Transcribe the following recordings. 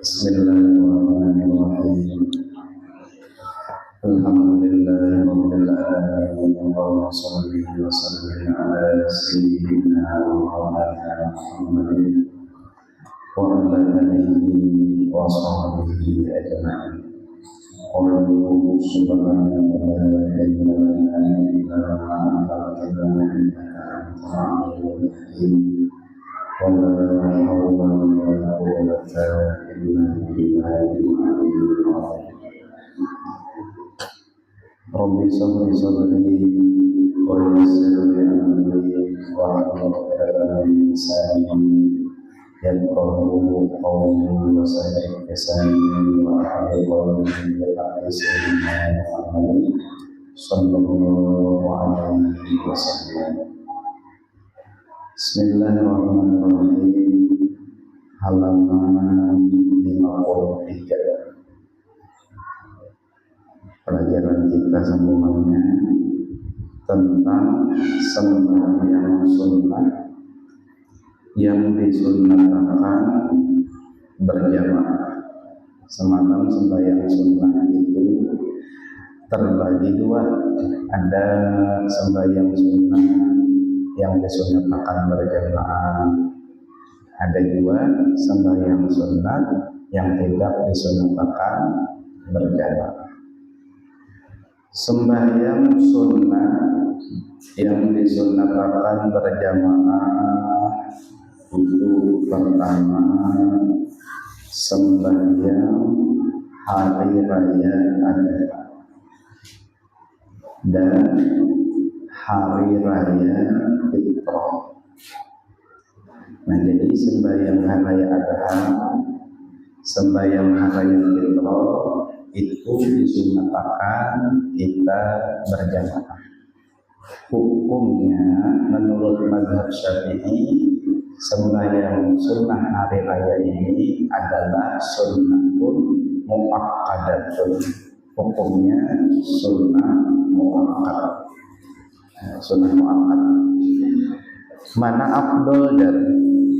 Bismillahirrahmanirrahim. Alhamdulillahirabbil alamin. Allahumma shalli wa sallim ala sayyidina Maulana Muhammadin wa ala alihi wa sahbihi ajma'in. Qulu subhanaka la ilma lana illa ma 'allamtana innaka antal 'alimul hakim. ولا حول ولا قوة إلا بالله العلي العظيم. رب اشرح لي صدري ويسر لي أمري واحلل عقدة من لساني يفقهوا قولي وسدد لساني وأحلل قولي بحق سيدنا محمد صلى الله عليه وسلم. Bismillahirrahmanirrahim. Halaman 53. Pelajaran kita sambungannya tentang sembahyang sunnah yang disunnahkan berjamaah. Semacam sembahyang sunnah itu terbagi dua. Ada sembahyang sunnah yang disunnahkan berjamaah, ada juga sembahyang sunat yang tidak disunnahkan berjamaah. Sembahyang sunnah yang disunnahkan berjamaah itu pertama sembahyang hari raya Adha dan hari raya Fitrah. Nah, jadi sembahyang hari raya Adha, sembahyang hari raya Fitrah itu disunahkan kita berjamaah. Hukumnya menurut mazhab Syafi'i, sembahyang sunnah hari raya ini adalah sunnatun muakkadatun. Hukumnya sunnah muakkad. Sunnah muakkad. Mana afdol dari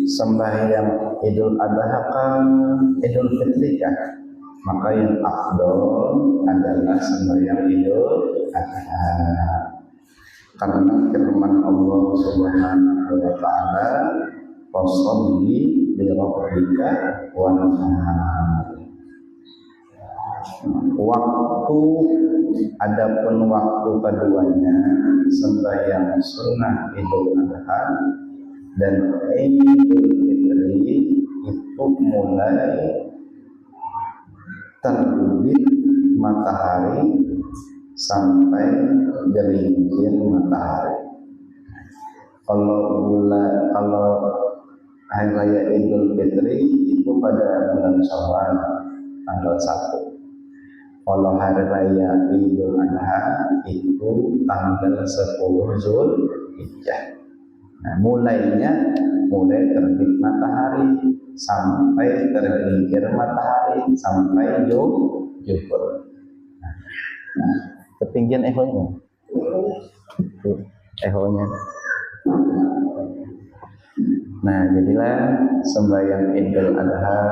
sembahyang Idul Adha kan Idul Fitri kan? Maka yang afdol adalah sembahyang Idul Adha. Karena firman Allah Subhanahu wa taala, "Fasholli li rabbika wanhar." Waktu adapun waktu keduanya sembahyang sunnah Idul Adha dan Idul Fitri itu mulai terbit matahari sampai gelincir matahari. Kalau hari raya Idul Fitri itu pada bulan Syawal tanggal 1. Kalau hari raya Idul Adha itu tanggal 10 Zulhijjah. Nah, mulai terbit matahari sampai tergelincir matahari sampai zuhur. Nah, ketinggian ehonya. Ehonya. Nah, jadilah sembahyang Idul Adha,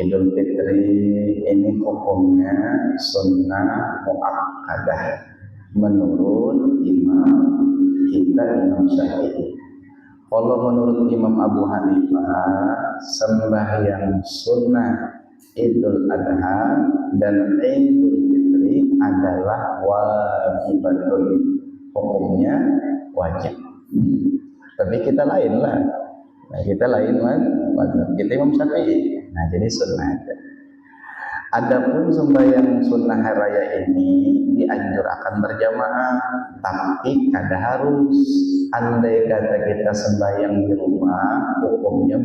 Idul Fitri ini hukumnya sunnah muakkadah menurut Imam Syafi'i. Kalau menurut Imam Abu Hanifah, sembahyang sunnah Idul Adha dan Idul Fitri adalah wajibatun. Hukumnya wajib. Tapi kita lain lah. Nah, kita lain kan, kita Imam Syafi'i. Nah, jadi sunnah aja. Adapun sembahyang sunnah hari raya ini dianjurkan berjamaah, tapi kada harus. Andai kata kita sembahyang di rumah, hukumnya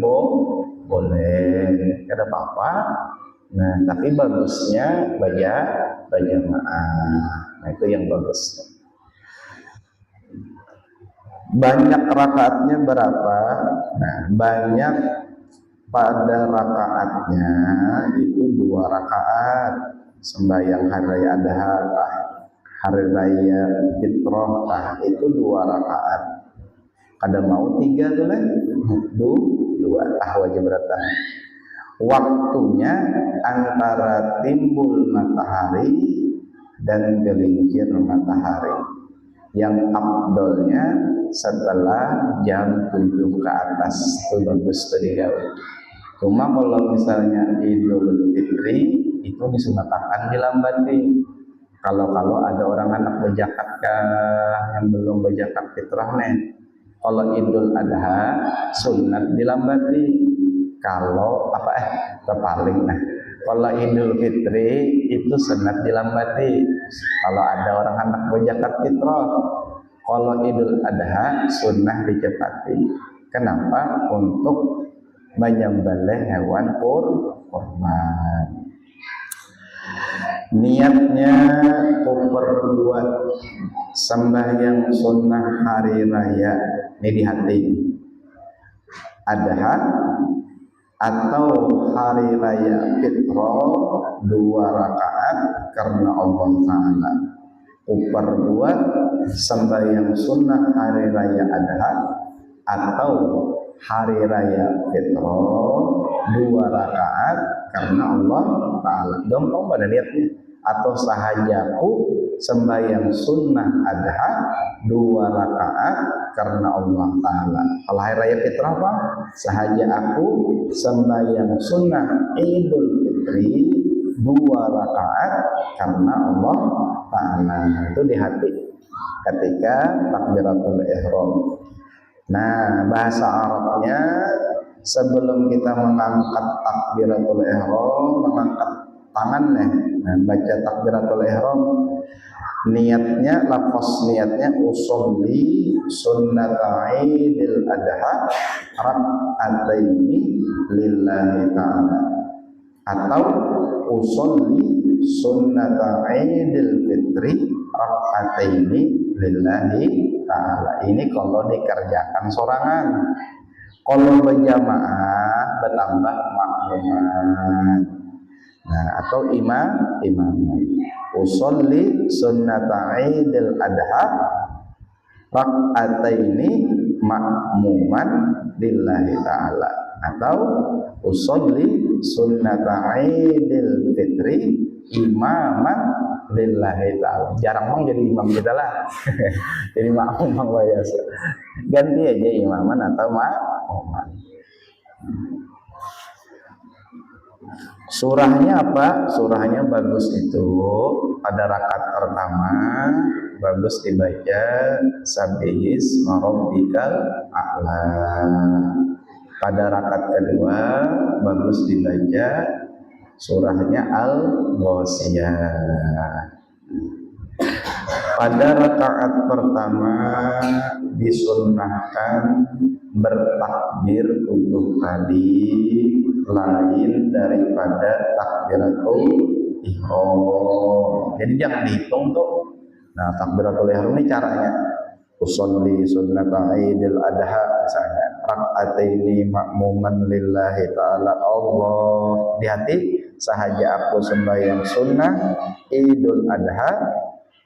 boleh, kada apa-apa. Nah, tapi bagusnya berjamaah. Nah, itu yang bagus. Banyak rakaatnya berapa? Nah, banyak pada rakaatnya itu 2 rakaat. Sembahyang hari raya Adha, hari raya Fitrah itu 2 rakaat. Kada mau 3 tuh lah, 2 wajib beratan. waktunya antara timbul matahari dan gelincir matahari. Yang afdolnya setelah jam 7 ke atas itu bagus digawe. Cuma kalau misalnya Idul Fitri itu disunahkan dilambati. Kalau ada orang anak berzakat yang belum berzakat fitrah nih. Kalau Idul Adha sunat dilambati. Kalau terpaling nah. Kalau Idul Fitri itu sunat dilambati. Kalau ada orang anak berzakat fitrah. Kalau Idul Adha sunnah dicepati. Kenapa? Untuk menyembelih hewan kurban. Niatnya perbuat sembahyang sunnah hari raya ini di hati. Adha atau hari raya fitrah 2 rakaat karena Allah Ta'ala. Perbuat sembahyang sunnah hari raya Adha atau hari raya fitrah 2 rakaat karena Allah Ta'ala. Gampang pada niatnya. Atau sahajaku sembahyang sunnah Adha 2 rakaat karena Allah Ta'ala. Kalau hari raya fitrah apa? Sahaja aku sembahyang sunnah Idul Fitri 2 rakaat karena Allah Ta'ala. Itu di hati ketika takbiratul ihram. Nah, bahasa Arabnya sebelum kita mengangkat takbiratul ihram, mengangkat tangannya, nah, baca takbiratul ihram, niatnya, lafaz niatnya usolli sunnata idil adha rak'ataini lillahi ta'ala, atau usolli sunnata idil fitri rak'ataini lillahi ta'ala. Ini kalau dikerjakan sorangan. Kalau berjamaah bertambah makmuman. Nah, atau imam. Usolli sunnata idil adha rak'ataini makmuman lillahi ta'ala, atau usolli sunnata idil fitri imaman lillahi ta'ala. Jarang mong jadi imam kita lah. Jadi makmum biasa. Ganti aja imaman atau makmuman. Surahnya apa? Surahnya bagus itu pada rakaat pertama bagus dibaca Sabbihis rabbikal a'la. Pada rakaat kedua bagus dibaca surahnya Al-Ghasyiyah. Pada rakaat pertama disunnahkan bertakbir 7 kali lain daripada takbiratul ihram. Jadi jangan dihitung tuh. Nah, takbiratul ihram ini caranya. Usolli sunnata idil adha misalnya rak'ataini makmuman lillahi ta'ala Allah. Di hati sahaja aku sembahyang sunnah idul adha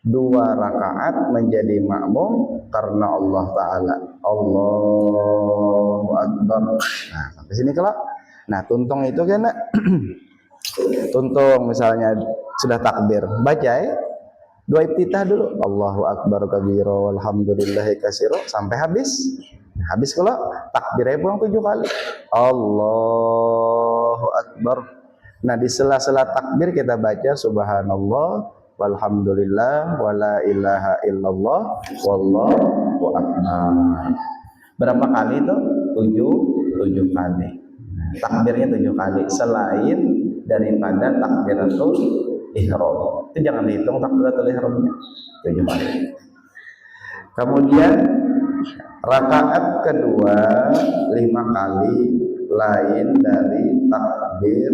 2 rakaat menjadi makmum karena Allah Ta'ala. Allahu Akbar. Nah, sampai sini kelak. Nah, tuntung itu kan tuntung misalnya sudah takbir, baca ya 2 iftitah dulu, Allahu Akbar kabira walhamdulillahi katsira sampai habis. Nah, habis kalau takbirnya pulang 7 kali. Allahu Akbar. Nah, di sela-sela takbir kita baca subhanallah walhamdulillah wala ilaha illallah wallahu akbar. Berapa kali itu? 7 kali. Takbirnya 7 kali selain daripada takbiratul ihram. Itu jangan dihitung takbiratul ihramnya 7 kali. Kemudian rakaat kedua 5 kali lain dari takbir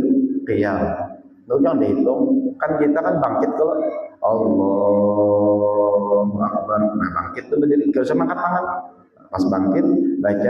qiyam. Lu jangan dihitung, kan kita kan bangkit kalau Allahu Akbar. Nah, bangkit tuh berdiri, gak usah angkat tangan. Pas bangkit baca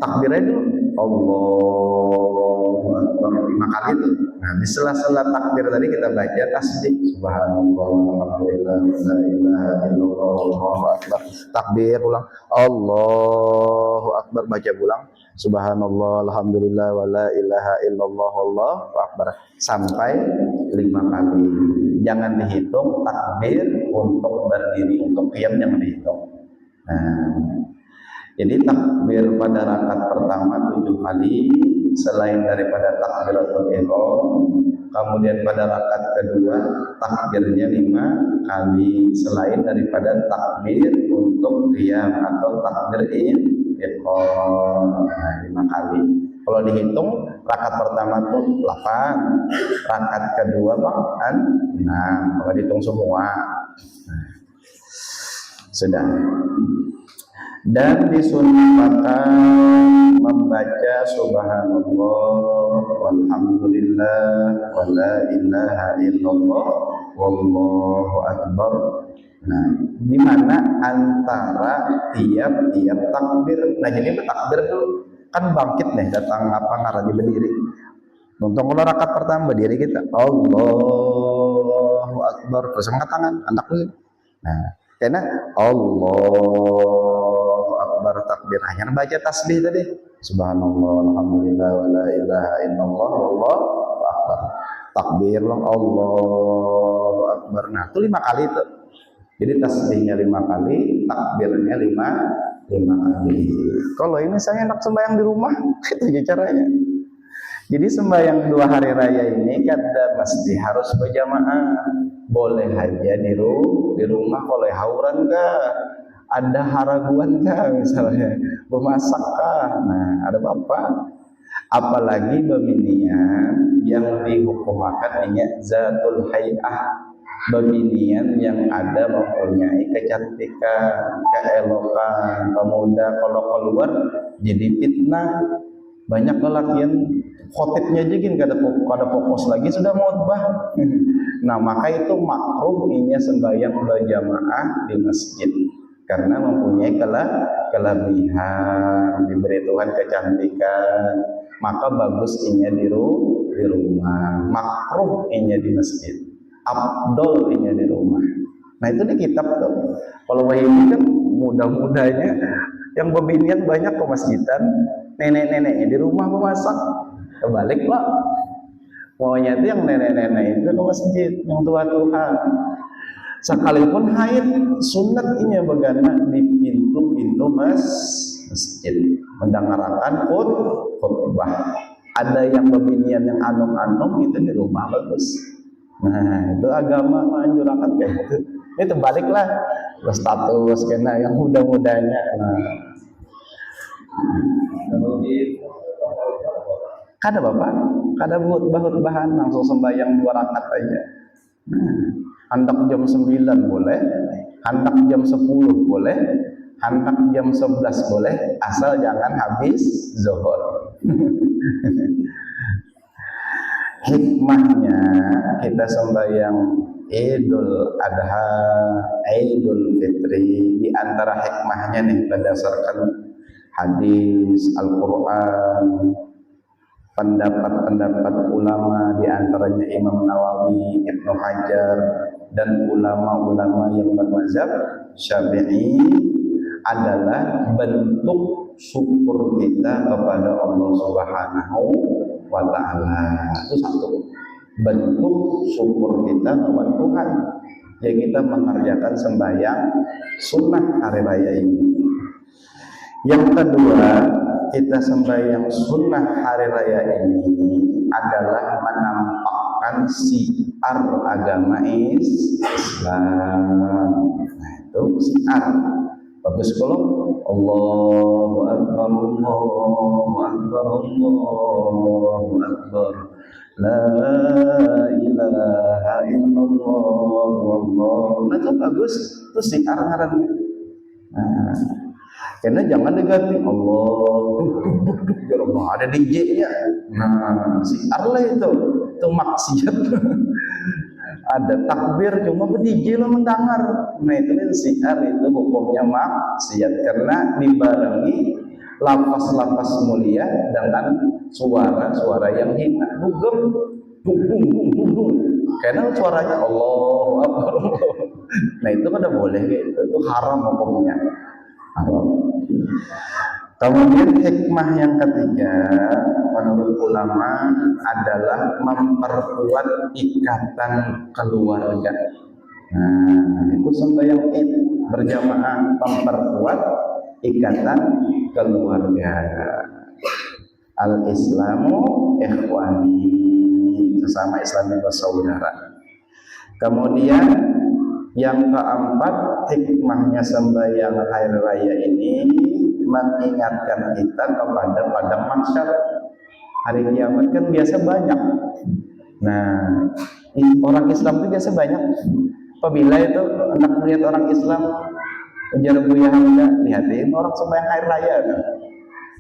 takbirnya itu Allahu Akbar 5 kali tuh. Nah, di sela-sela takbir tadi kita baca tasbih subhanallah walhamdulillah la ilaha illallah wallahu akbar. Takbir ulang Allahu akbar, baca ulang subhanallah alhamdulillah wala ilaha illallah wallahu akbar sampai 5 kali. Jangan dihitung takbir untuk berdiri, untuk qiyam jangan dihitung. Nah, jadi takbir pada rakaat pertama 7 kali selain daripada takbiratul ihram. Kemudian pada rakaat kedua takbirnya 5 kali selain daripada takbir untuk qiyam atau takbir ihram. Nah, 5 kali. Kalau dihitung rakaat pertama tuh 8, rakaat kedua bahkan 6. Kalau dihitung semua. Nah, sudah. Dan disunahkan membaca subhanallah walhamdulillah wala ilaha illallah wallahu akbar. Nah, di mana antara tiap-tiap takbir. Nah, jadi takbir itu kan bangkit nih, datang apa ngarah di berdiri. Nonton kalau rakaat pertama berdiri kita Allahu akbar terus angkat tangan anak lu. Nah, karena Allahu akbar takbir hanya baca tasbih tadi subhanallah alhamdulillah wala ilaha illallah wallahu akbar. Takbir Allahu akbar. Nah, itu 5 kali itu. Jadi tasbihnya 5 kali, takbirnya 5 kali. Kalau ini saya enak sembahyang di rumah, itu aja caranya. Jadi sembahyang 2 hari raya ini kada mesti harus berjamaah. Boleh aja di rumah, boleh hauran kah? Ada haraguan kah misalnya? Memasak kah? Nah, ada apa? Apalagi bebinian yang dihukumakan niat zatul hay'ah. Bebinian yang ada mempunyai kecantikan, keelokan, pemuda kalau keluar jadi fitnah. Banyak lelakian khotibnya aja gini kada fokus lagi sudah khotbah. Nah, maka itu makruh inya sembahyang berjamaah di masjid karena mempunyai kelebihan, diberi Tuhan kecantikan. Maka bagus inya di rumah, makruh inya di masjid, afdol inya di rumah. Nah, itu di kitab tuh. Kalau ini kan mudah-mudahnya yang bebinian banyak ke masjidan, nenek-neneknya di rumah memasak. Kebalik Pak, maunya itu yang nenek-nenek itu ke masjid, yang tua-tua. Sekalipun haid, sunat ini bagana di pintu-pintu masjid mendengarkan khutbah. Ada yang bebinian yang anum-anum itu di rumah bagus. Nah, itu agama menganjurkan kayak gitu. Ini terbaliklah status kena yang muda-mudanya. Nah, kada bapak, kada bahan langsung sembahyang 2 rakaat aja. Hendak jam 9 boleh, hendak jam 10 boleh, hendak jam 11 boleh, asal jangan habis zuhur. Hikmahnya kita sembahyang Idul Adha, Idul Fitri, di antara hikmahnya nih berdasarkan hadis Al-Quran, pendapat-pendapat ulama di antaranya Imam Nawawi, Ibnu Hajar, dan ulama-ulama yang bermazhab Syafi'i adalah bentuk syukur kita kepada Allah Subhanahu wa ta'ala. Itu satu bentuk syukur kita kepada Tuhan yang kita mengerjakan sembahyang sunnah hari raya ini. Yang kedua, kita sembahyang sunnah hari raya ini adalah menampakkan siar agama Islam. Nah, itu siar. Bagus kalau Allahu Akbar, Allahu Akbar, Allahu Akbar, la ilaha illallah, wallahu. Nah, itu bagus. Itu siar ngarannya. Nah, karena jangan diganti Allah, ada DJ-nya. Nah, siar lah itu maksiat. Ada takbir cuma DJ lo mendengar. Nah, itu siar, itu hukumnya maksiat karena dibarengi lapas-lapas mulia dengan suara-suara yang hina, dugem, dung dung dung dung dung. Karena suaranya Allahu Akbar. Nah itu kan udah boleh gitu, itu haram hukumnya. Haram. Kemudian hikmah yang ketiga menurut ulama adalah memperkuat ikatan keluarga. Nah, itu sembahyang Id berjamaah memperkuat ikatan keluarga. Al-Islamu ikhwani, sesama Islam bersaudara. Kemudian yang keempat, hikmahnya sembahyang hari raya ini mengingatkan kita kepada padang mahsyar. Hari kiamat kan biasa banyak. Nah, orang Islam itu biasa banyak. Apabila itu anak melihat orang Islam, ujar Buya Hamda, lihatin orang sembahyang hari raya kan.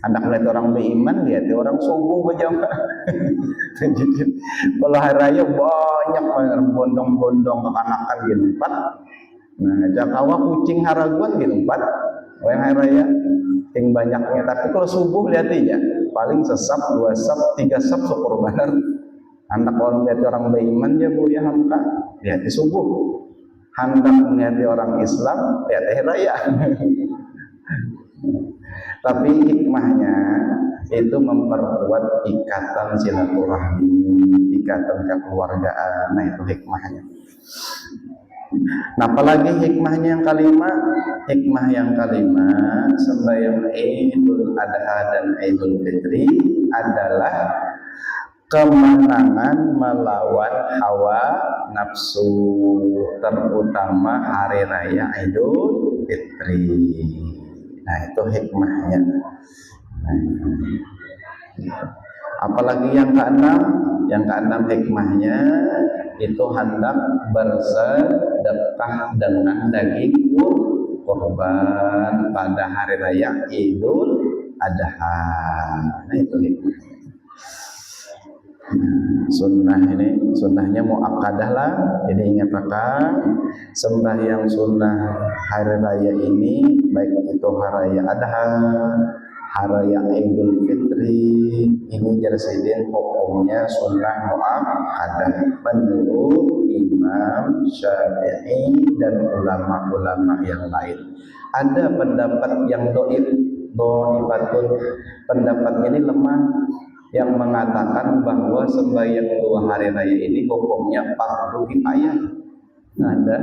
Anak melihat orang beriman, lihatin orang subuh berjamaah. Kalau hari raya banyak banget bondong-bondong kekanakan gitu empat. Nah, jakawa kucing haraguan gitu empat. Yang hari raya yang banyaknya. Tapi kalau subuh lihatin ya, paling sesap, 2 sap, 3 sap syukur benar. Anak orang lihat orang beriman ya Buya Hamka, lihat di subuh. Hendak melihat orang Islam, lihat hari raya. Tapi hikmahnya itu memperkuat ikatan silaturahmi, ikatan kekeluargaan. Nah itu hikmahnya. Nah apalagi hikmahnya yang kelima? Hikmah yang kelima sembahyang Idul Adha dan Idul Fitri adalah kemenangan melawan hawa nafsu, terutama hari raya Idul Fitri. Nah itu hikmahnya. Apalagi yang keenam? Yang keenam hikmahnya itu hendak bersedekah dengan daging kurban pada hari raya Idul Adha. Nah itu hikmahnya. Sunnah ini sunnahnya muakkadah lah. Jadi ingatkan sembahyang sunnah hari raya ini, baik itu hari raya Adha, hari raya Idul Fitri, ini jersidin hukumnya sunnah muakkadah menurut Imam Syafi'i dan ulama-ulama yang lain. Ada pendapat yang doibatun, pendapatnya ini lemah, yang mengatakan bahwa sembahyang 2 hari raya ini hukumnya fardu kifayah. Ada.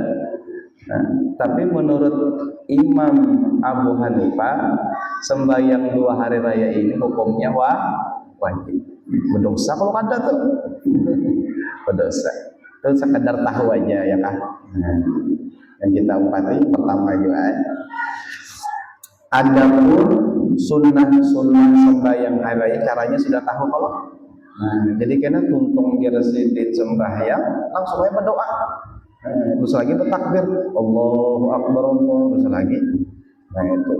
Nah, tapi menurut Imam Abu Hanifah, sembahyang 2 hari raya ini hukumnya wajib. Berdosa kalau ada tuh. Berdosa. Itu sekedar tahu aja ya kan. Nah, yang kita upati pertama juga. Adapun sunnah-sunnah sembahyang hari raya caranya sudah tahu kalau. Nah, jadi kena tuntung diresitin sembahyang langsung aja berdoa. Terus lagi bertakbir, Allahu Akbar, Allah, terus lagi. Nah itu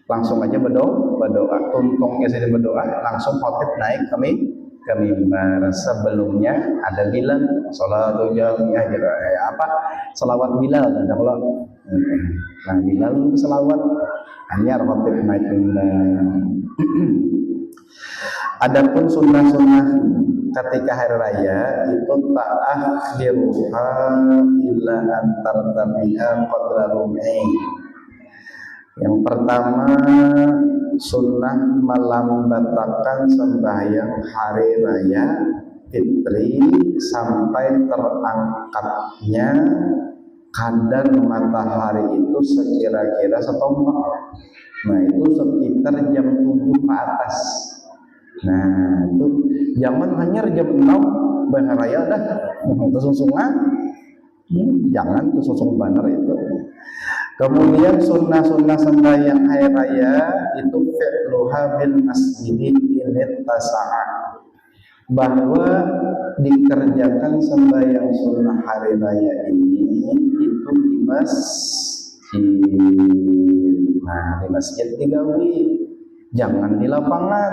langsung aja berdoa, tuntung diresitin berdoa, langsung khotib naik ke mimbar. Sebelumnya ada Bilal, salatu jamiah, selawat Bilal ada kalau. Nah Bilal selawat hanya khotib naik mimbar. Adapun sunnah-sunnah ketika hari raya itu ta'akhiruha illa antar tabiha qadra rum'i. Yang pertama sunnah melambatakan sembahyang hari raya Fitri sampai terangkatnya kadar matahari itu sekira-kira setombak. Nah itu sekitar jam 7 ke atas. Nah itu jangan hanya jam 6 bahar raya dah kesungsungan, jangan kesungsung benar itu. Kemudian sunnah-sunnah sembahyang hari raya itu fi'luha bil masjidi init tasa'a, bahwa dikerjakan sembahyang sunnah hari raya ini itu di masjid. Nah di masjid digawi, jangan di lapangan,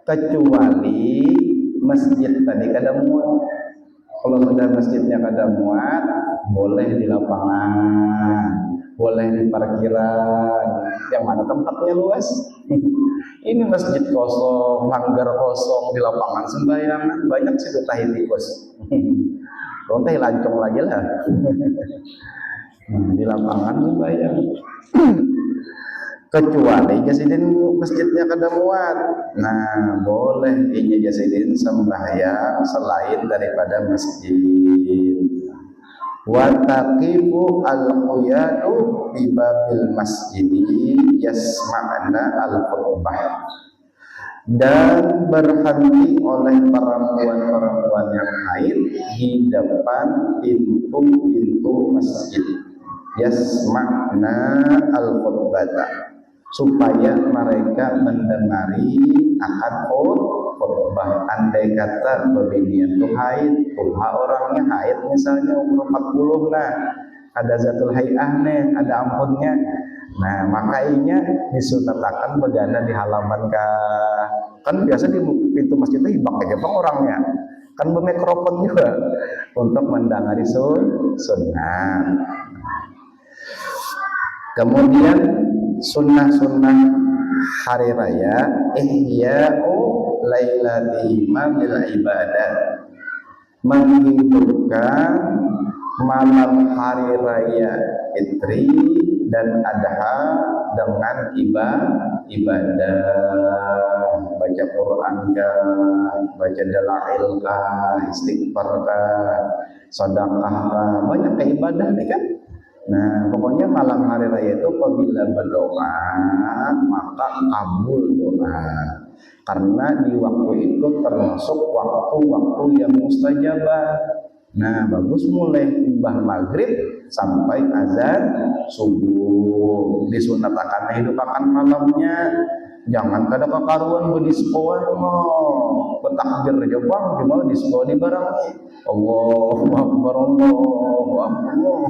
kecuali masjid tadi kada muat. Kalau sudah masjidnya kada muat, boleh di lapangan. boleh di parkiran. Yang mana tempatnya luas? Ini masjid kosong, langgar kosong, di lapangan sembayangan banyak sih tahi tikus. Kalau teh lancong lagi lah. Di lapangan sembayang. Kecuali jasidin masjidnya kada muat. Nah, boleh ini jasidin sembahyang selain daripada masjid. Wa taqifu al-quyadu bi babil masjidi yasma'na al-khutbah. Dan berhenti oleh perempuan-perempuan yang haid di depan pintu-pintu masjid. Yasma'na al-khutbah, supaya mereka mendengari akan khutbah. Andai kata begini itu haid, orangnya haid misalnya umur 40 lah, ada zatul hayah nih, ada ampunnya. Nah, makanya disunatakan begana di halaman kan biasa di pintu masjid itu ibak aja bang orangnya, kan bermikrofon juga untuk mendengari sunnah. Kemudian sunnah-sunnah hari raya ihya'u lailatima bil ibadah, menghidupkan malam hari raya Fitri dan Adha dengan ibadah, baca Quran kah, baca dalail kah, istighfar kah, sedekah kah, banyak ibadah nih kan. Nah, pokoknya malam hari raya itu apabila berdoa maka kabul doa, karena di waktu itu termasuk waktu-waktu yang mustajabah. Nah, bagus mulai timbah maghrib sampai azan subuh. Disunatakan hidupakan malamnya, jangan kada kekaruan bediskoan mau petakbir aja bang, cuma disko di barangi Allahu Akbar, Allahu Akbar.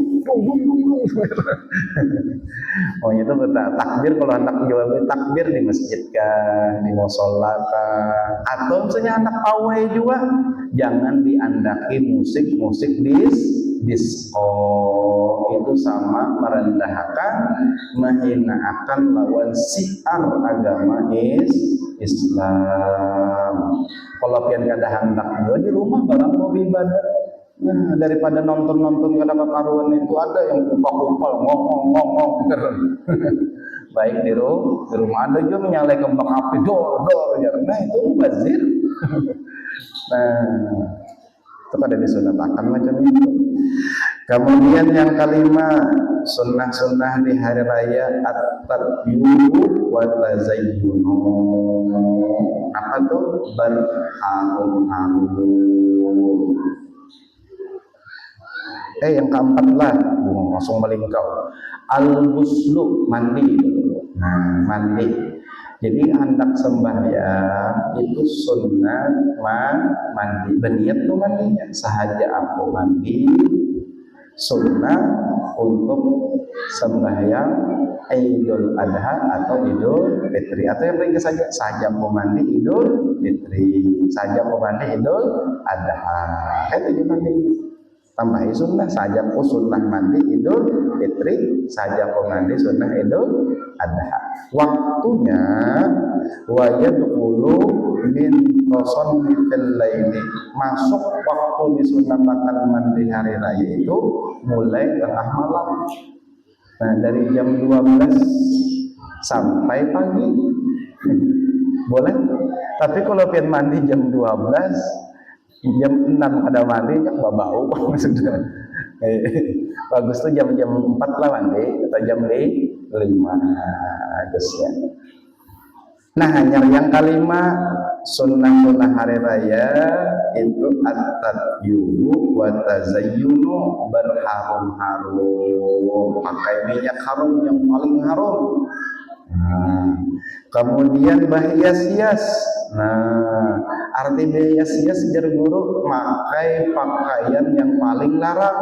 Oh itu takbir kalau anak Jawa takbir di masjid kah, di musola kah, atau misalnya anak pawai juga jangan diandaki musik disco. Itu sama merendahkan, menghinakan lawan siar agama Islam. Kalau pian kada hendak juga di rumah barang mau ibadah. Nah, daripada nonton kada kekaruan itu ada yang kumpal-kumpal ngomong baik di rumah ada juga menyalai kembang api dor ya. Nah itu mubazir. Nah itu kada disunatakan macam itu. Kemudian yang kelima, sunnah-sunnah di hari raya at-tatyuru wa tazayyunu. Apa tuh? Berharum-harum. Yang keempat lah, langsung melingkau. Al-ghuslu, mandi. Nah, mandi. Jadi hendak sembahyang itu sunnah mandi. Berniat tuh mandinya. Sahaja aku mandi, sunnah untuk sembahyang Idul Adha atau Idul Fitri, atau yang ringkas saja mau mandi Idul Fitri, saja mau mandi Idul Adha. Itu mandi. Tambahi sunnah saja ku sunnah mandi Idul Fitri, saja ku mandi sunnah Idul Adha. Waktunya wa yadkhulu min qasannil laili, masuk waktu disunahkan mandi hari raya itu mulai tengah malam. Nah, dari jam 12 sampai pagi boleh. Tapi kalau pian mandi jam 12, jam 6 ada mandi kan bau sudah. Bagus tuh jam 4 lah mandi atau jam 5 terus ya. Nah, yang kelima, sunnah-sunnah hari raya itu at-tatyuru wa tazayyunu, berharum-harum, pakai minyak harum yang paling harum. Nah, kemudian berhias-hias. Nah, arti berhias-hias jar guru, pakai pakaian yang paling larang,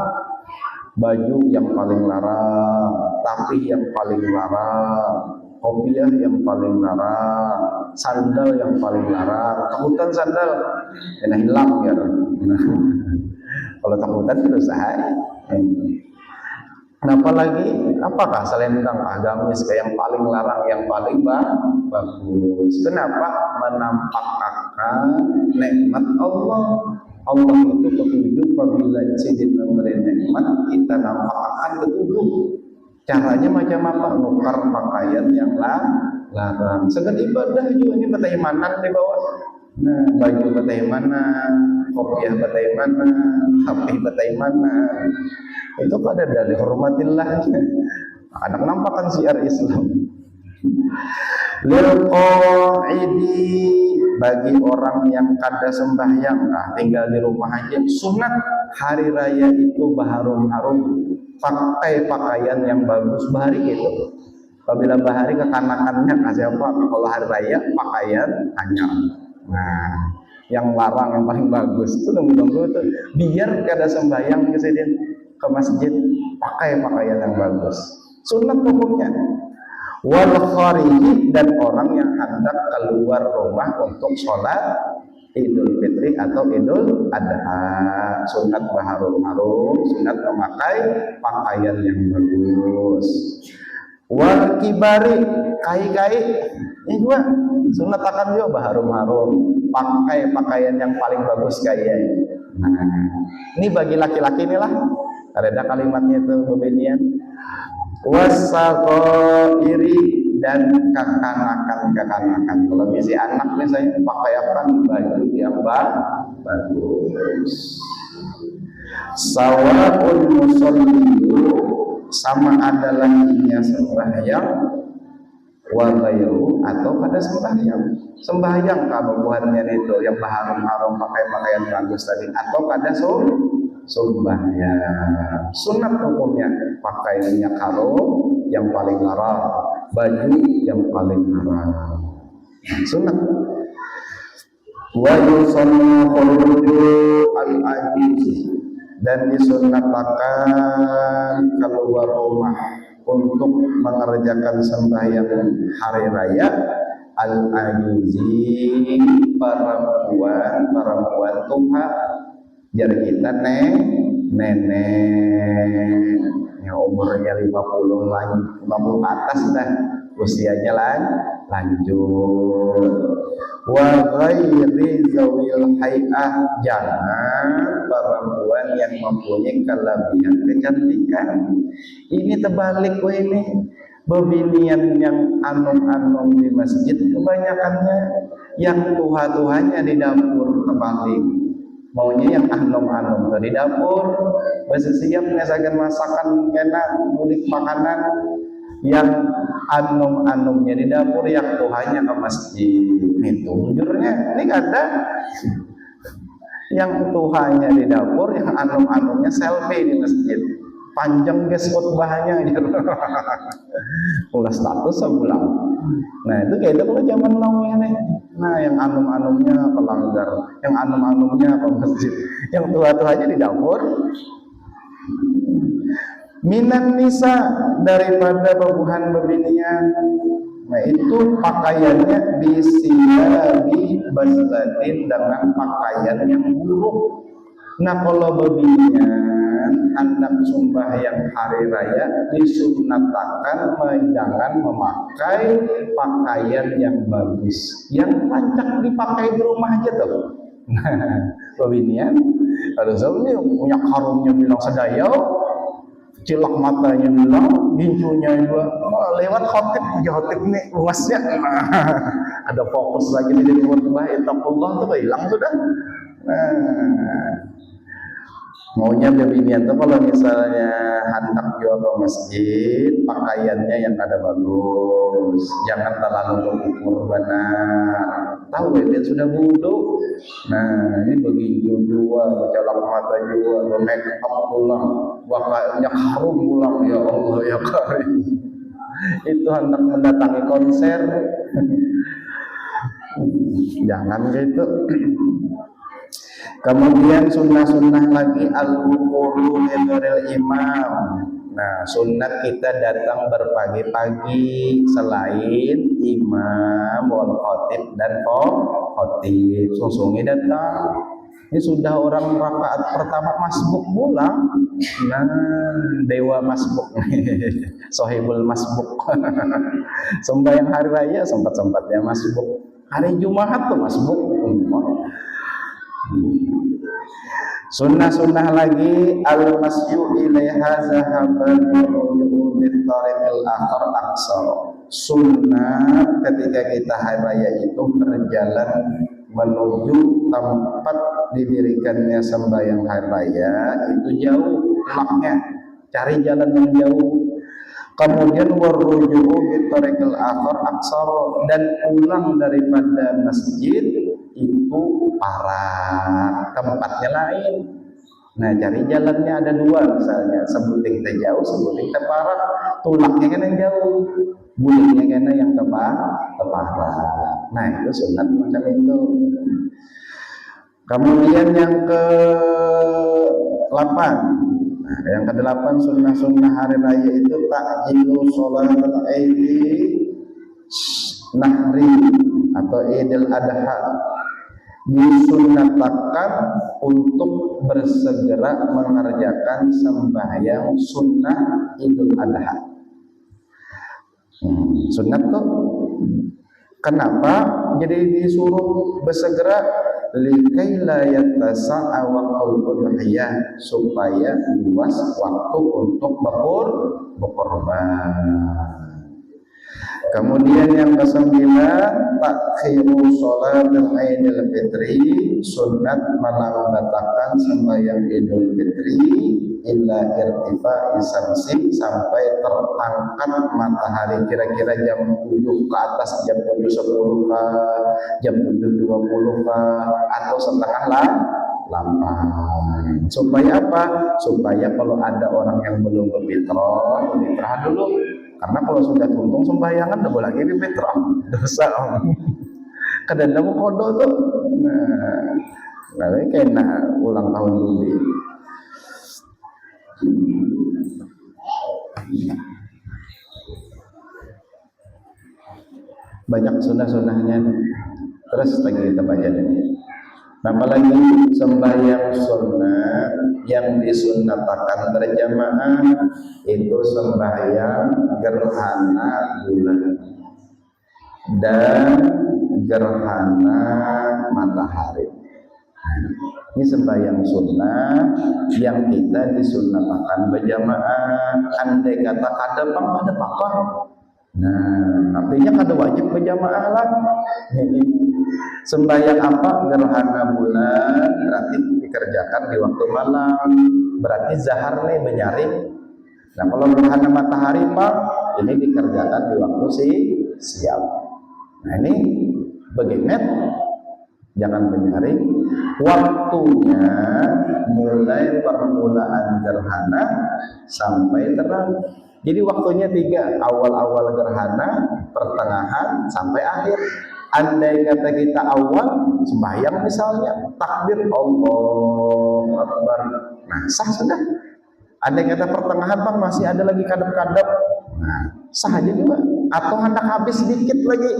baju yang paling larang, tapi yang paling larang, kopiah yang paling larang, sandal yang paling larang. Takutan sandal kena hilang ya. Kalau takutan itu usaha. Apalagi apakah selendang agamis yang paling larang, yang paling bagus? Kenapa? Menampakkan nikmat Allah. Allah itu petunjuk apabila sidin memberi nikmat kita nampakkan ke tubuh. Caranya macam apa? Nukar pakaian yang larang. Segala ibadah juga ini betaimanan di bawah. Nah, baju betaimanan, kopiah betaimanan, HP betaimanan. Itu pada dari hormatillah. Anak nampakkan siar Islam. Lil qaidi, bagi orang yang kada sembahyang, tinggal di rumah aja, sunat hari raya itu berharum-harum, pakai pakaian yang bagus bahari gitu. Apabila bahari kekanakannya kasih apa? Kalau hari raya pakaian anyar. Nah, yang larang yang paling bagus itu nunggu-nunggu itu biar kada sembahyang kesedihan ke masjid pakai pakaian yang bagus. Sunat hukumnya. Wal khariji, dan orang yang hendak keluar rumah untuk sholat Idul Fitri atau Idul Adha, sunat berharum-harum, sunat memakai pakaian yang bagus. Wal kibari, kai-kai, ini juga sunat akan juga berharum-harum, pakai pakaian yang paling bagus kayak. Nah, ini bagi laki-laki inilah. Ada kalimatnya itu pembedian. Wasaqairi, dan kekanakan. Kalau misi anak misalnya pakai apa? Baju yang bagus. Sawaun musolliyu, sama adalah inya sembahyang, wa ghairu, atau pada sembahyang kalau buatnya itu yang berharum-harum pakai pakaian bagus tadi, atau pada sembahyang. Sunat hukumnya pakaiannya harum yang paling larang, baju yang paling larang. Sunat. Wa yusannu khuruju al-ajiz, dan disunatkan keluar rumah untuk mengerjakan sembahyang hari raya al-ajizi, perempuan tua. Jadi kita nenek yang umurnya 50 ke atas dah, usianya lanjut. Wa ghairi zawil hay'ah, jangan perempuan yang mempunyai kelebihan kecantikan. Ini terbalik ini. Bebinian yang anum-anum di masjid kebanyakannya yang tuha-tuhanya di dapur, terbalik. Maunya yang anum-anum di dapur, bersiap ngesakan masakan enak, mudik makanan. Yang anum-anumnya di dapur, yang tuhanya ke masjid. Itu jujurnya ini ada yang tuhanya di dapur, yang anum-anumnya selfie di masjid. Panjang guys khutbahnya gitu. Ulah status sebulan. Nah itu kayak itu kalau zaman now ini. Nah yang anum-anumnya pelanggar, yang anum-anumnya ke masjid, yang tua-tuanya di dapur. Minan nisa, daripada babuhan bebinian. Nah itu pakaiannya bisiyabi baslatin, dengan pakaian yang buruk. Nah kalau bebinian hendak sembahyang hari raya disunatkan jangan memakai pakaian yang bagus, yang lancak dipakai di rumah aja tuh. Nah bebinian ada sebenarnya punya karungnya bilang sedayau, cilak matanya bilang, gincunya juga lewat khotib nih luasnya. Ada fokus lagi di khutbah, ittaqullah tuh hilang sudah. Maunya bebinian tuh kalau misalnya hendak jual ke masjid, pakaiannya yang ada bagus, jangan terlalu berukur benar. Tahu ya, dia sudah wudhu. Nah ini begitu dua, bercolok mata juga, make up pulang, bakalnya harum pulang, ya Allah ya karim. Itu hendak mendatangi konser. Jangan gitu. Kemudian sunnah-sunnah lagi al-wuqulu lidhuril imam. Nah, sunnah kita datang berpagi-pagi selain imam wal khotib dan khotib. Sungsungnya datang. Ini sudah orang rakaat pertama masbuk pulang. Nah, dewa masbuk. Sohibul masbuk. Sembahyang hari raya sempat-sempatnya masbuk. Hari Jumat tuh masbuk. Sunnah-sunnah lagi al-masyu ilaiha zahaban bitariqil akhar aksar. Sunnah ketika kita hari raya itu berjalan menuju tempat didirikannya sembahyang hari raya itu jauh laknya, cari jalan yang jauh. Kemudian warruju'u bitariqil akhar aksar, dan pulang daripada masjid itu parah, tempatnya lain. Nah, cari jalannya ada dua, misalnya sebuting teh jauh, sebuting teh parah. Tulaknya kan yang jauh, bulingnya kan yang teparah. Nah, itu sunat macam itu. Kemudian yang ke-8, nah, yang ke-8 sunnah-sunnah hari raya itu takjilu sholatul aidi nahri atau idul adha. Disunnahkan untuk bersegera mengerjakan sembahyang sunnah idul adha. Sunnah tuh kenapa jadi disuruh bersegera? Likai la yattasa'a waqtul udhiyah, supaya luas waktu untuk berkorban. Kemudian yang ke-9, takhiru sholatul Idul Fitri, sunat melambatakan sembahyang Idul Fitri illa irtifa'i samsi, sampai terangkat matahari, kira-kira jam 7 ke atas, jam 7.10 kah, jam 7.20 kah, atau setengah 8. Supaya apa? Supaya kalau ada orang yang belum berfitrah, fitrah dulu. Karena kalau sudah tuntung sembahyangan udah boleh lagi di fitrah, dosa om. Kadang mau kodo tuh, nah, kena ulang tahun dulu. Banyak sunnah-sunnahnya. Terus lagi kita baca ini. Apalagi sembahyang sunnah yang disunnahkan berjamaah itu sembahyang gerhana bulan dan gerhana matahari. Ini sembahyang sunnah yang kita disunnahkan berjamaah. Andai kata ada apa? Nah, artinya kada wajib berjamaah lah. Sembahyang apa? Gerhana bulan berarti dikerjakan di waktu malam. Berarti zahar nih menyaring. Nah, kalau gerhana matahari Pak, ini dikerjakan di waktu siang. Nah, ini bagaimana? Jangan menyaring. Waktunya mulai permulaan gerhana sampai terang. Jadi waktunya 3, awal-awal gerhana, pertengahan, sampai akhir. Andai kata kita awal sembahyang misalnya, takbir Allahu Akbar, nah sah sudah. Andai kata pertengahan Bang masih ada lagi kadap-kadap, nah sah aja juga. Atau hendak habis sedikit lagi,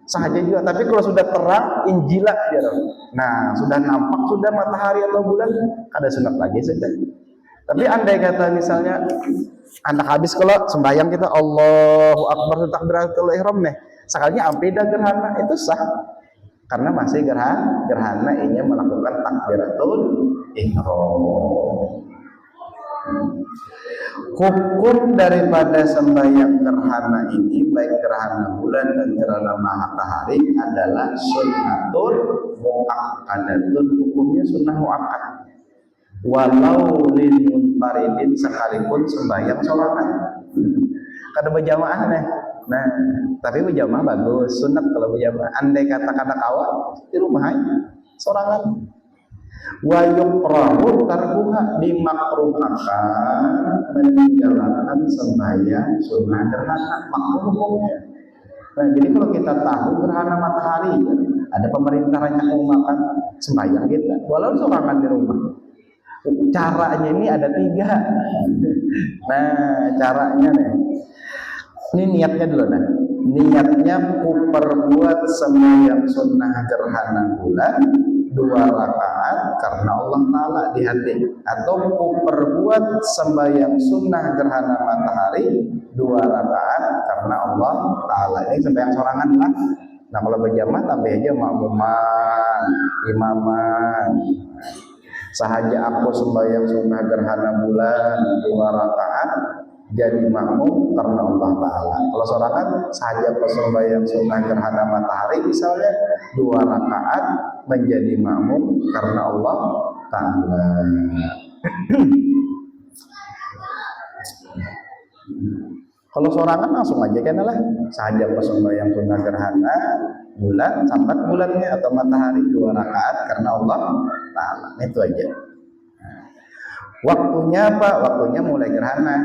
sah aja juga. Tapi kalau sudah terang, injilah ya. Nah sudah nampak sudah matahari atau bulan, kada sunat lagi sudah. Tapi andai kata misalnya hendak habis kalau sembahyang kita Allahu Akbar takbiratul ihram nih, sekalinya ampeda gerhana itu sah karena masih gerhana ini melakukan takbiratul ihram. Hukum daripada sembahyang gerhana ini, baik gerhana bulan dan gerhana matahari, adalah sunnatul muakkadatun. Hukumnya sunnah muakkad, walau lil munfaridin, sekalipun sembahyang sorangan. Kada berjamaah nih. Nah, tapi berjamaah bagus, sunat kalau berjamaah. Andai kata kada kawa di rumah aja sorangan. Wa yukrahu tarkuha, dimakruhkan meninggalkan sembahyang sunnah gerhana, makruh hukumnya. Nah, jadi kalau kita tahu gerhana matahari, ada pemerintah rencana makan sembahyang kita, walau sorangan di rumah. Caranya ini ada 3. Nah, caranya nih. Ini niatnya dulu nah. Niatnya ku perbuat sembahyang sunnah gerhana bulan 2 rakaat karena Allah Ta'ala di hati, atau ku perbuat sembahyang sunnah gerhana matahari 2 rakaat karena Allah Ta'ala. Ini sembahyang sorangan lah. Nah kalau berjamaah tambah aja makmuman, imaman. Sahaja aku sembahyang sunnah gerhana bulan 2 rakaat jadi makmum karena Allah Ta'ala. Kalau sorangan sahaja aku sembahyang sunnah gerhana matahari misalnya 2 rakaat menjadi makmum karena Allah Ta'ala. Kalau sorangan langsung aja kan lah, sahaja aku sembahyang sunnah gerhana bulan sampai bulannya atau matahari 2 rakaat karena Allah Ta'ala. Itu aja. Waktunya apa? Waktunya mulai gerhana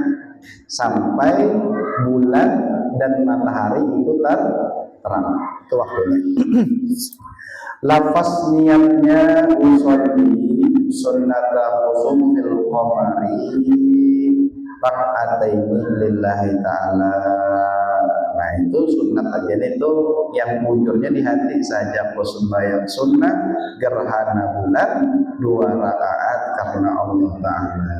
sampai bulan dan matahari itu terang. Itu waktunya. Lafaz niatnya usolli sunnata khusufil qamari rak'ataini lillahi ta'ala. Nah itu sunat aja itu yang munculnya di hati saja. Aku sembahyang sunnah gerhana bulan 2 rakaat karena Allah Ta'ala.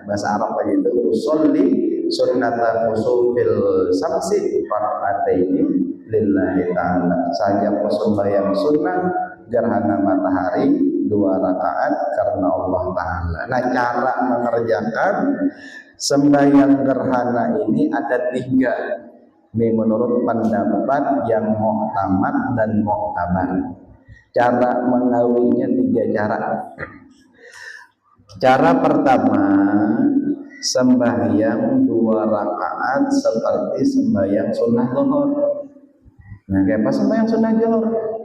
Bahasa Arab aja itu usolli sunnata khusufil samsi rak'ataini lillahi ta'ala. Saja aku sembahyang sunnah gerhana matahari 2 rakaat karena Allah Ta'ala. Nah cara mengerjakan sembahyang gerhana ini ada 3. Ini menurut pendapat yang muhtamad dan muhtabar. Cara mengawinya 3 cara. Cara pertama, sembahyang 2 rakaat seperti sembahyang sunnah zuhur. Nah, kayak apa sembahyang sunnah zuhur?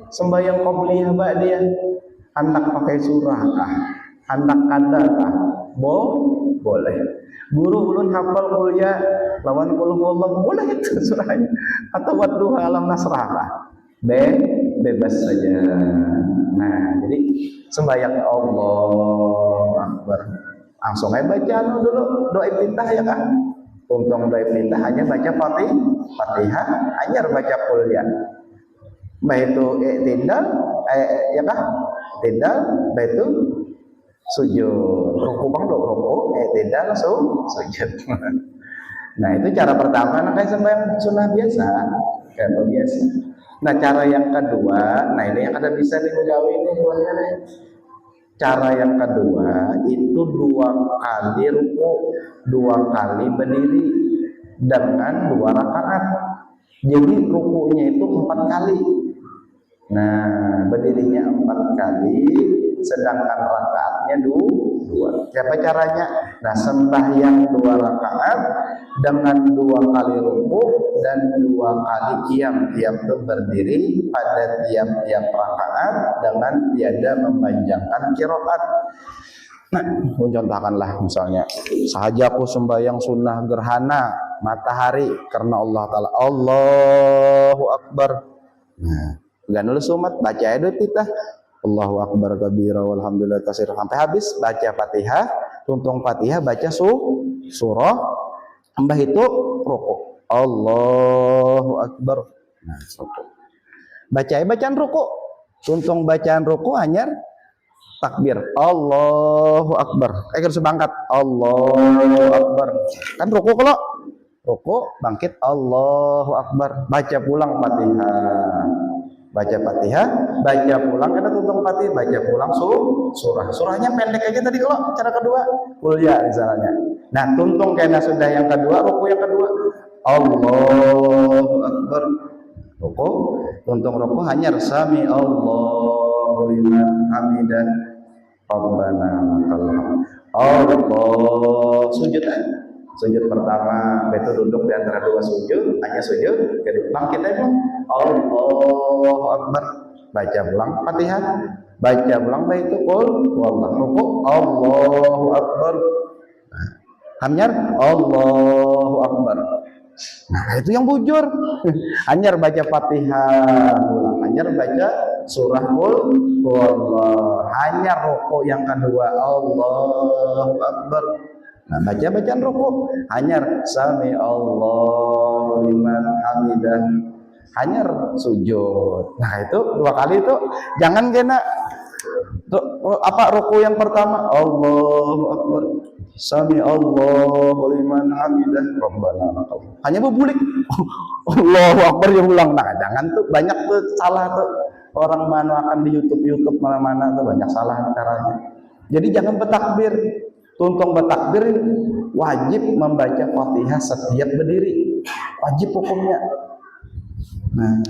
Sembahyang qobliyah ba'diyah. Hendak pakai surah kah? Hendak kada kah? Boleh. Guru ulun hafal kuliah lawan qul huwallahu boleh itu surahnya. Atau wadduha alam nasrah kah? Bebas saja. Nah, jadi sembahyangnya Allah Akbar. Langsung aja baca dulu doa iftitah ya kan? Untung doa iftitah hanya baca Fatihah, hanya baca kuliah. Baik itu i'tidal ya kah? I'tidal, baik itu sujud. Ruku bang do ruku, i'tidal sujud. Nah, itu cara pertama nah kayak sembahyang sunnah biasa, kayak biasa. Nah, cara yang kedua, nah ini yang ada bisa digawe ini buatnya nih. Cara yang kedua itu 2 kali ruku, 2 kali berdiri dengan 2 rakaat. Jadi rukunya itu 4 kali. Nah, berdirinya 4 kali, sedangkan rakaatnya 2. Siapa caranya? Nah, sembahyang 2 rakaat dengan 2 kali ruku dan 2 kali qiyam. Qiyam itu berdiri pada tiap-tiap rakaat dengan tiada memanjangkan qiraat. Nah, contohkanlah misalnya, sahaja aku sembahyang sunnah gerhana matahari karena Allah Ta'ala. Allahu Akbar. Nah, gak nulis umat, baca itu kita Allahu Akbar kabira walhamdulillah katsira sampai habis, baca Fatihah, tuntung Fatihah, baca surah, mbah itu ruku. Allahu Akbar. Nah, ruku. Bacaan ruku. Tuntung bacaan ruku hanya takbir. Allahu Akbar. Harus bangkat. Allahu Akbar. Kan ruku kalau ruku bangkit Allahu Akbar. Baca pulang Fatihah. Baca Fatihah, baca pulang karena tuntung Fatihah, baca pulang surah. Surahnya pendek aja tadi kalau cara kedua, kuliah misalnya. Nah, tuntung karena sudah yang kedua, ruku yang kedua. Allahu Akbar. Ruku, tuntung ruku hanya sami Allahu liman hamidah. Rabbana lakal hamd. Allah sujud aja. Sujud pertama itu duduk di antara 2 sujud, hanya sujud, kedua bangkit aja. Allahu Akbar. Baca pulang Fatihah, baca pulang baitu qul wallahu ruku. Allahu Akbar. Hanyar Allahu Akbar. Nah, itu yang bujur. Hanyar baca Fatihah, hanyar baca surah qul wallahu. Hanyar ruku yang kedua Allahu Akbar. Nah, baca bacaan ruku hanyar sami Allahu liman hamidah, hanyar sujud. Nah, itu 2 kali itu jangan kena Tuh, apa ruku yang pertama? Allahu Akbar. Sami Allahu liman hamidah. Rabbana lakal. Hanya berbulik. Allahu Akbar dia ulang. Nah, jangan tuh banyak tuh salah tuh. Orang manuakan di YouTube mana-mana tuh banyak salah caranya. Jadi jangan bertakbir. Tuntung bertakbir wajib membaca Fatihah setiap berdiri. Wajib hukumnya. Nah,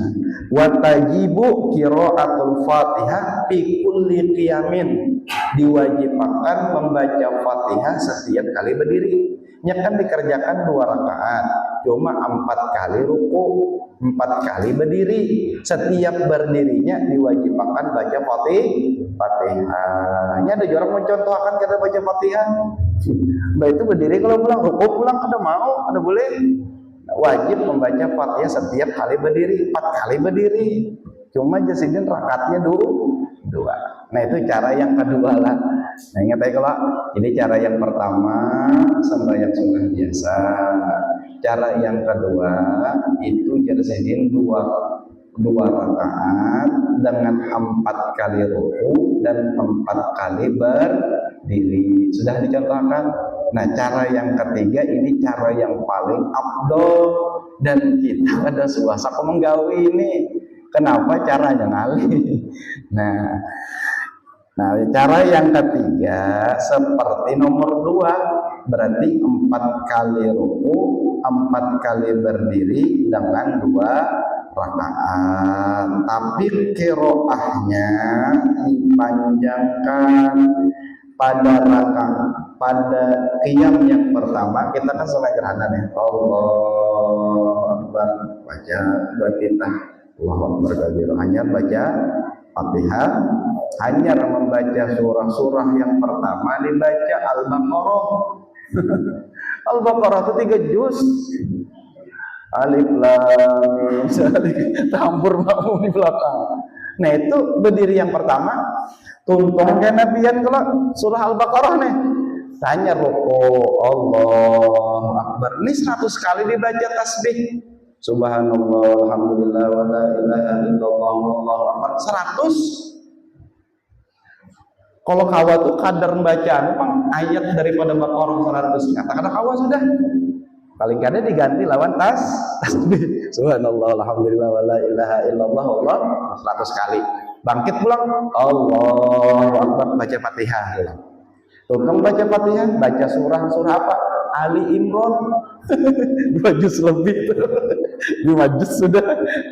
watajibu qiraatul Fatihah fi kulli qiyamin, diwajibkan membaca Fatihah setiap kali berdiri. Nya kan dikerjakan 2 rakaat, cuma 4 kali ruku, 4 kali berdiri. Setiap berdirinya diwajibkan baca Fatihah. Nya ada orang mencontohkan kita baca Fatihah. Baik itu berdiri kalau pulang, ruku pulang ada mau, ada boleh. Wajib membaca Fatihah setiap kali berdiri, 4 kali berdiri. Cuma jasidin rakaatnya 2. Nah itu cara yang kedua lah. Nah ingat ya kalau ini cara yang pertama sembahyang sunnah biasa. Cara yang kedua itu jasidin 2 rakaat dengan 4 kali ruku dan 4 kali berdiri. Sudah dicontohkan. Nah cara yang ketiga ini cara yang paling afdol dan kita ada suasana menggawi ini. Kenapa caranya ngali? Nah cara yang ketiga seperti nomor 2, berarti 4 kali ruku, 4 kali berdiri dengan 2 rakaat. Tapi qiraahnya dipanjangkan pada qiyam yang pertama. Kita kan sampai gerhana nih. Allahu Akbar, baca 2 titah. Allahu Akbar kabir. Hanya baca Fatihah, hanya membaca surah-surah yang pertama dibaca Al-Baqarah. Al-Baqarah itu 3 juz. Alif lam mim campur makmum di belakang. Nah itu berdiri yang pertama. Tuntung kayak nabian kalau surah Al-Baqarah nih. Tanya ruku Allahu Akbar. Ini 100 kali dibaca tasbih. Subhanallah, alhamdulillah, wa la ilaha illallah, wallahu akbar. 100. Kalau kawa tuh kadar bacaan memang ayat daripada Baqarah 100. Kata-kata kawa sudah. Paling kadang diganti lawan tasbih. Subhanallah, alhamdulillah, wa la ilaha illallah, wallahu 100 kali. Bangkit pulang, Allahu Akbar, baca Fatihah. Tuntung baca Fatihah, baca surah apa? Ali Imran. 2 juz lebih itu. 5 juz sudah.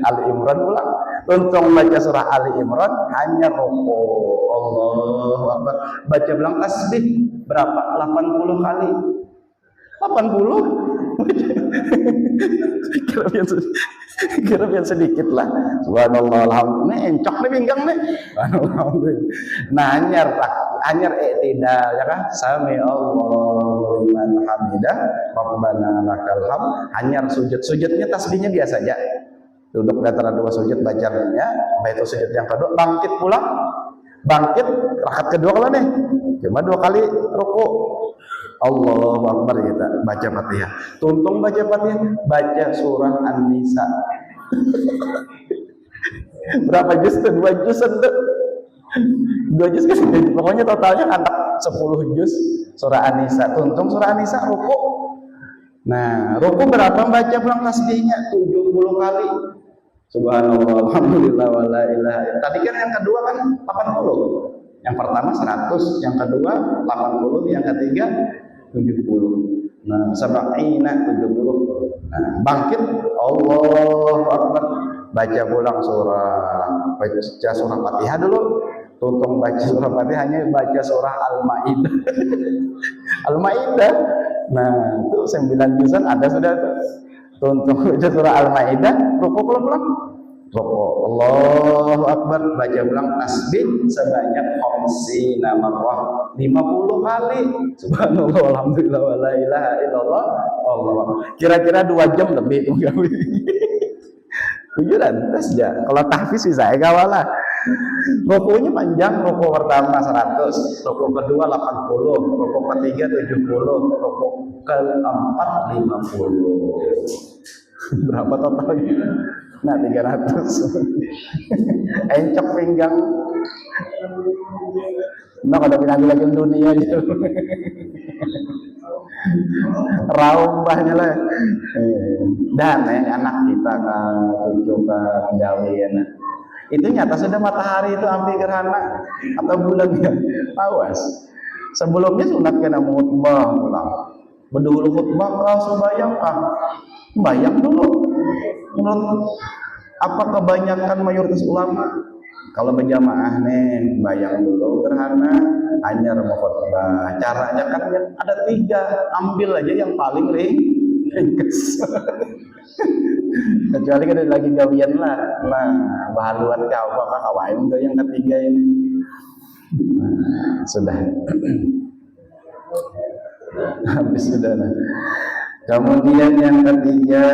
Ali Imran pulang. Tuntung baca surah Ali Imran, hanya ruku Allahu Akbar. Baca bilang tasbih berapa? 80 kali. 80? Kira biar sedikit lah. Subhanallah, alhamdulillah. Ini encok nih pinggang nih. Nah, anyar i'tidal ya kan? Sami Allahu liman hamidah, Rabbana lakal hamd. Anyar sujudnya tasbihnya biasa aja. Duduk di antara 2 sujud bacanya, baik itu sujud yang kedua, bangkit pulang. Bangkit rakaat kedua kalau nih. Cuma 2 kali ruku. Allahu Akbar kita baca Fatihah. Tuntung baca Fatihah, baca surah An-Nisa. Berapa juz tuh? 2 juz tuh. 2 juz kan pokoknya totalnya anak 10 juz surah An-Nisa. Tuntung surah An-Nisa ruku. Nah, ruku berapa baca pulang tasbihnya? 70 kali. Subhanallah, alhamdulillah, wa la ilaha illallah. Tadi kan yang kedua kan 80. Yang pertama 100, yang kedua 80, yang ketiga 70. Nah, sab'ina 70. Nah, bangkit Allahu Akbar, baca pulang baca surah Fatihah dulu. Tuntung baca surah Fatihahnya baca surah Al-Maidah. Al-Maidah. Nah, itu 9 juzan ada sudah tuh. Tuntung baca surah Al-Maidah, ruku pulang. Ruku Allahu Akbar, baca ulang tasbih sebanyak 50 marrah, 50 kali. Subhanallah, alhamdulillah, wa la ilaha illallah, Allah. Kira-kira 2 jam lebih itu gawe. Tujuan tes aja. Kalau tahfiz bisa gawalah. Rukunya panjang, ruku pertama 100, ruku kedua 80, ruku ketiga 70, ruku keempat 50. Berapa totalnya? Nah 300. Encok pinggang. Nah, kada pinagi-lagi dunia aja. Raum bahnya lah. Dan anak kita cucu gawean. Itu nyata sudah matahari itu hampir gerhana atau bulan ya. Awas. Sebelumnya sunat kena khutbah pulang. Berdulu khutbah kah sembahyang kah? Bayang dulu. Menurut apa kebanyakan mayoritas ulama? Kalau berjamaah nih, bayang dulu gerhana, hanya mau khutbah. Caranya kan ada 3, ambil aja yang paling ringkas. Kecuali kan ada lagi gawian lah, bahaluan kau apa kawain untuk yang ketiga ini. Sudah. Habis sudah. Kemudian yang ketiga,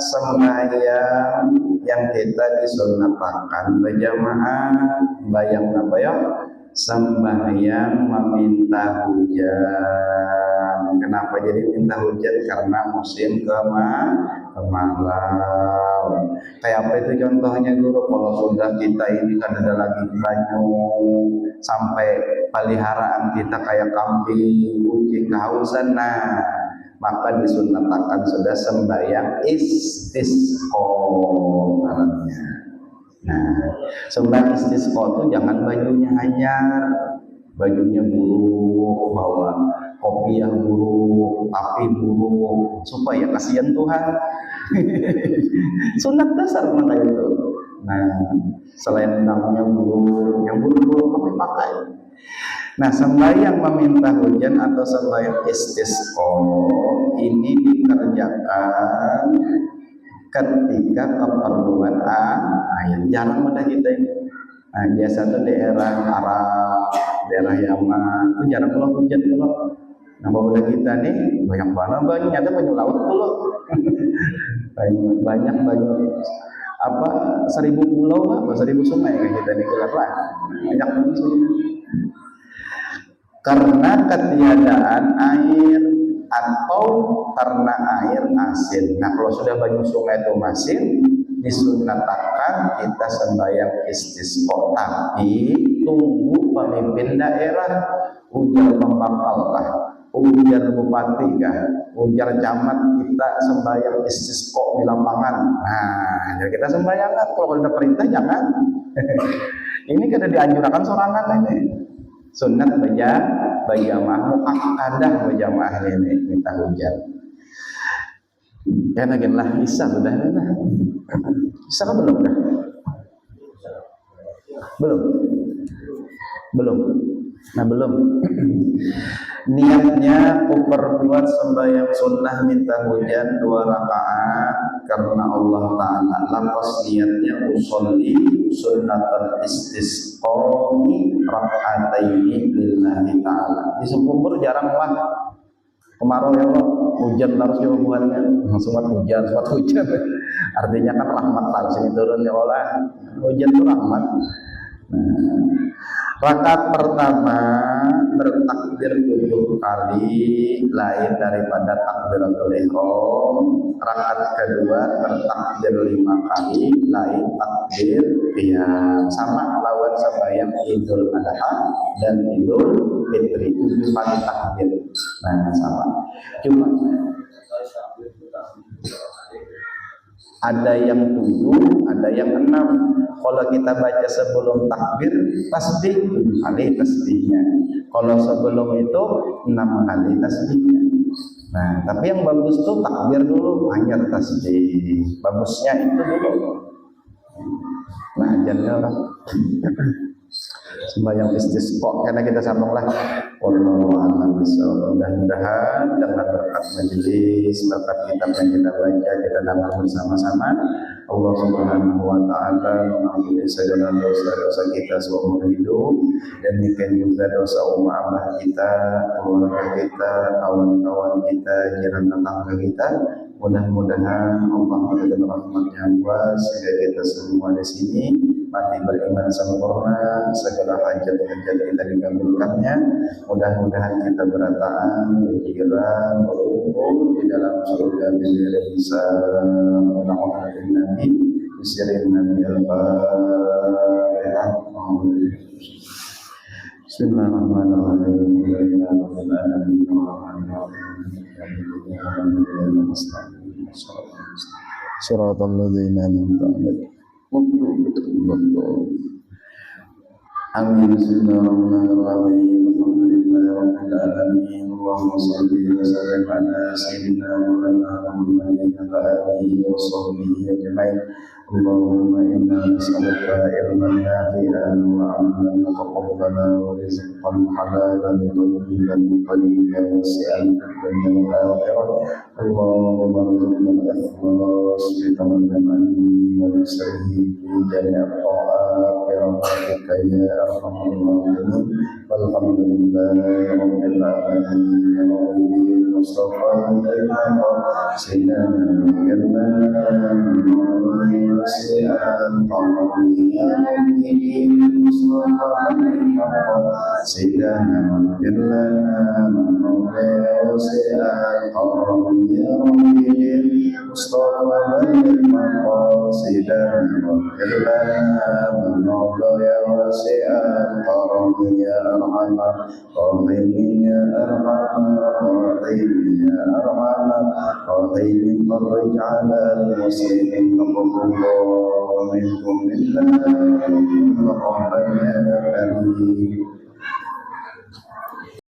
sembahyang yang kita disunatkan berjamaah, bayang apa ya? Sembahyang meminta hujan. Kenapa jadi minta hujan? Karena musim kemarau. Kayak apa itu contohnya guru? Kalau sudah kita ini kan ada lagi banyu, sampai peliharaan kita kayak kambing, kucing kehausan, nah maka disunatkan sudah sembahyang istisqa namanya. Nah, sembahyang istisqa itu jangan bajunya hanyar, bajunya buruk, bawa kopiah buruk, api buruk, supaya kasihan Tuhan. Sunat dasar mana itu. Nah, selain namanya buruk, yang buruk-buruk kami pakai. Nah, sembahyang meminta hujan atau sembahyang istisqa ini dikerjakan ketika keperluan air. Jarang ada kita ini. Nah, biasa tuh daerah Arab, daerah Yaman, itu jarang kalau hujan kalau. Nah, bawa kita nih banyak banget, nyata banyak laut dulu. banyak apa 1000 pulau apa 1000 sungai kan kita nih lah. Banyak sungai. Karena ketiadaan air atau karena air asin. Nah, kalau sudah banyak sungai itu asin, disunatkan kita sembahyang istisqa, tapi tunggu pemimpin daerah, ujar pembakal kah, ujar bupati kah, ujar camat kita sembahyang istisqa di lapangan. Nah, jadi kita sembahyang kan, kalau ada perintah jangan. Ini kada dianjurkan sorangan ini. Sunat berjamaah, muakkadah berjamaah ini minta hujan. Ya lah bisa sudah lah. Bisa kan belum dah? Belum. Nah, belum. Niatnya perbuat sembahyang sunnah minta hujan 2 rakaat karena Allah Ta'ala. Lapas niatnya usolli sunnatan istisqa raka'ataini lillahi Ta'ala. Di Sumber jarang lah kemarau ya Allah, hujan harus jawabannya sempat hujan. Artinya kan rahmat langsung turun ya Allah. Hujan itu rahmat. Nah, rakaat pertama bertakbir 7 kali lain daripada takbiratul ihram. Rakaat kedua bertakbir 5 kali lain takbir qiyam. Sama lawan sembahyang Idul Adha dan Idul Fitri, 7 kali takbir. Nah, sama. Cuma ada yang 7, ada yang 6. Kalau kita baca sebelum takbir tasbih 7 kali tasbihnya. Kalau sebelum itu 6 kali tasbihnya. Nah, tapi yang bagus tuh takbir dulu, hanya tasbih. Bagusnya itu dulu. Nah, jangan orang sembahyang istisqa karena kita sambunglah. Wallahu a'lam bishawab. Mudah-mudahan dengan berkat majelis, berkat kitab yang kita baca, kita dengar bersama-sama, Allah Subhanahu wa taala mengampuni segala dosa-dosa kita seumur hidup, dan demikian juga dosa umat abah kita, keluarga kita, kawan-kawan kita, jiran tetangga kita. Mudah-mudahan Allah memberikan rahmat-Nya luas sehingga kita semua di sini mati beriman sempurna, segala hajat-hajat kita dikabulkannya. Mudah-mudahan kita berataan, berjiran, berkumpul di dalam surga bila hisab. Nabi بسر النبي الفاتحة. بسم الله الرحمن الرحيم. رب العالمين الرحمن الرحيم صراط الذين أنعمت عليهم. Amin. Bismillahirrahmanirrahim. Alhamdulillahi rabbil alamin. Allahumma shalli wa sallim ala sayyidina Muhammadin wa alihi wa sahbihi ajma'in. Allahumma inna nas'aluka ilman nafi'an wa 'amalan mutaqabbalan wa rizqan halalan tayyiban tayyiban wasi'an fid dunya wal akhirah. Allahumma arzuqna al-ikhlas fi tamanni wa nasrihi fi jami'i ta'at rahmatika ya arhamar rahimin. Walhamdulillahi rabbil alamin. Mustafa sayyidina فرج على المسلمين ومنكم لله رحمة يا كريم.